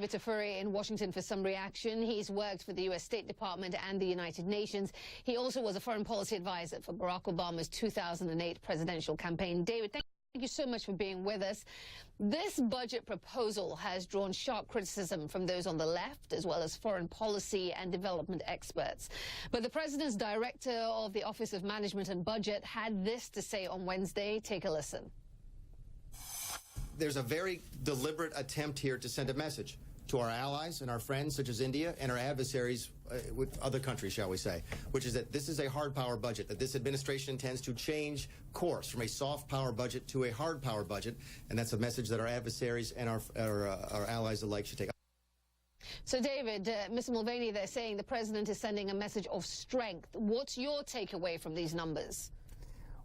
David Tafuri in Washington for some reaction. He's worked for the U.S. State Department and the United Nations. He also was a foreign policy advisor for Barack Obama's 2008 presidential campaign. David, thank you so much for being with us. This budget proposal has drawn sharp criticism from those on the left, as well as foreign policy and development experts. But the president's director of the Office of Management and Budget had this to say on Wednesday. Take a listen. There's a very deliberate attempt here to send a message to our allies and our friends, such as India, and our adversaries with other countries, shall we say, which is that this is a hard power budget, that this administration intends to change course from a soft power budget to a hard power budget, and that's a message that our adversaries and our allies alike should take. So, David, Mr. Mulvaney, they're saying the president is sending a message of strength. What's your takeaway from these numbers?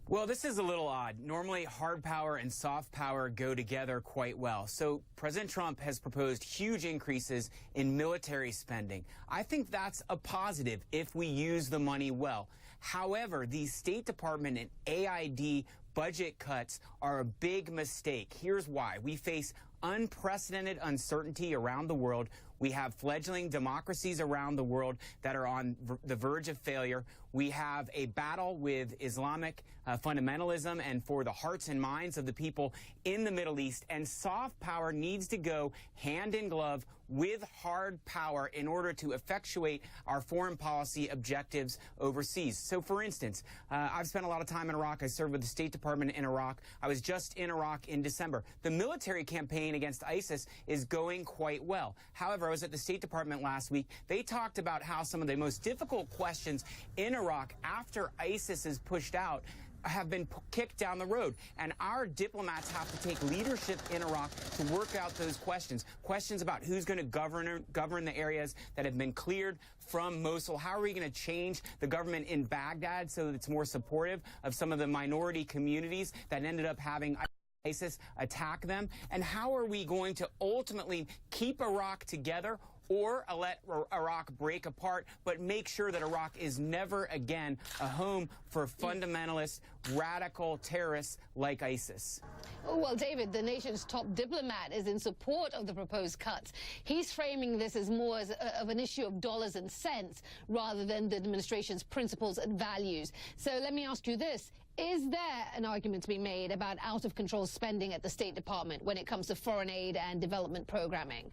Well, this is a little odd. Normally, hard power and soft power go together quite well. So President Trump has proposed huge increases in military spending. I think that's a positive if we use the money well. However, the State Department and AID budget cuts are a big mistake. Here's why. We face unprecedented uncertainty around the world. We have fledgling democracies around the world that are on the verge of failure. We have a battle with Islamic fundamentalism and for the hearts and minds of the people in the Middle East. And soft power needs to go hand in glove with hard power in order to effectuate our foreign policy objectives overseas. So, for instance, I've spent a lot of time in Iraq. I served with the State Department in Iraq. I was just in Iraq in December. The military campaign against ISIS is going quite well. However, I was at the State Department last week. They talked about how some of the most difficult questions in Iraq after ISIS is pushed out have been kicked down the road. And our diplomats have to take leadership in Iraq to work out those questions. Questions about who's going to govern the areas that have been cleared from Mosul. How are we going to change the government in Baghdad so that it's more supportive of some of the minority communities that ended up having ISIS attack them? And how are we going to ultimately keep Iraq together or let Iraq break apart, but make sure that Iraq is never again a home for fundamentalist, radical terrorists like ISIS? Well, David, the nation's top diplomat is in support of the proposed cuts. He's framing this as more of an issue of dollars and cents rather than the administration's principles and values. So let me ask you this. Is there an argument to be made about out-of-control spending at the State Department when it comes to foreign aid and development programming?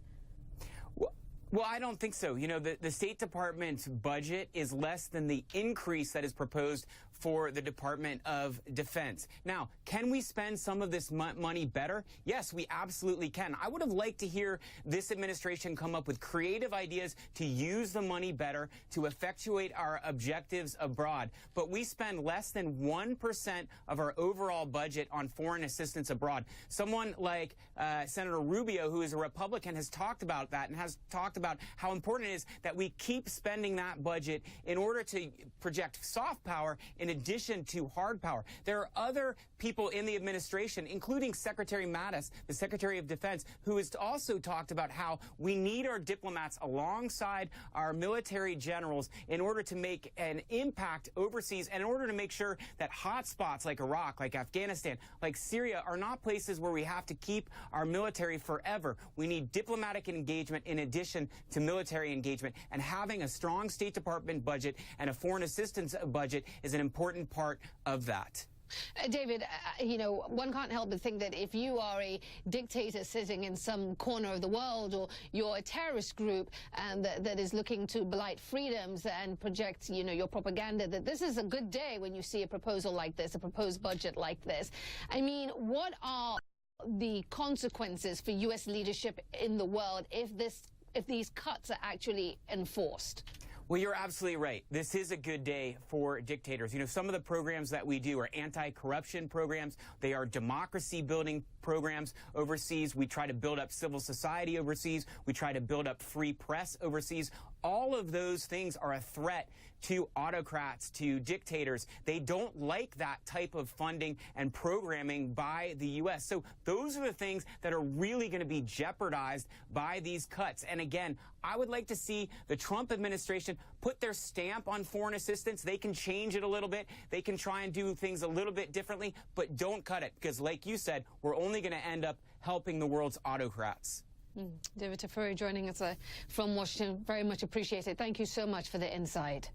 Well, I don't think so. You know, the State Department's budget is less than the increase that is proposed for the Department of Defense. Now, can we spend some of this money better? Yes, we absolutely can. I would have liked to hear this administration come up with creative ideas to use the money better, to effectuate our objectives abroad. But we spend less than 1% of our overall budget on foreign assistance abroad. Someone like Senator Rubio, who is a Republican, has talked about that and has talked about how important it is that we keep spending that budget in order to project soft power in addition to hard power. There are other people in the administration, including Secretary Mattis, the Secretary of Defense, who has also talked about how we need our diplomats alongside our military generals in order to make an impact overseas and in order to make sure that hot spots like Iraq, like Afghanistan, like Syria are not places where we have to keep our military forever. We need diplomatic engagement in addition to military engagement, and having a strong State Department budget and a foreign assistance budget is an important part of that. David, you know, one can't help but think that if you are a dictator sitting in some corner of the world, or you're a terrorist group that is looking to blight freedoms and project, you know, your propaganda, that this is a good day when you see a proposal like this, a proposed budget like this. I mean, what are the consequences for U.S. leadership in the world if these cuts are actually enforced? Well, you're absolutely right. This is a good day for dictators. You know, some of the programs that we do are anti-corruption programs. They are democracy-building programs overseas. We try to build up civil society overseas. We try to build up free press overseas. All of those things are a threat to autocrats, to dictators. They don't like that type of funding and programming by the U.S. So those are the things that are really going to be jeopardized by these cuts. And again, I would like to see the Trump administration put their stamp on foreign assistance. They can change it a little bit. They can try and do things a little bit differently, but don't cut it, because like you said, we're only going to end up helping the world's autocrats. David Tafuri joining us from Washington. Very much appreciated. Thank you so much for the insight.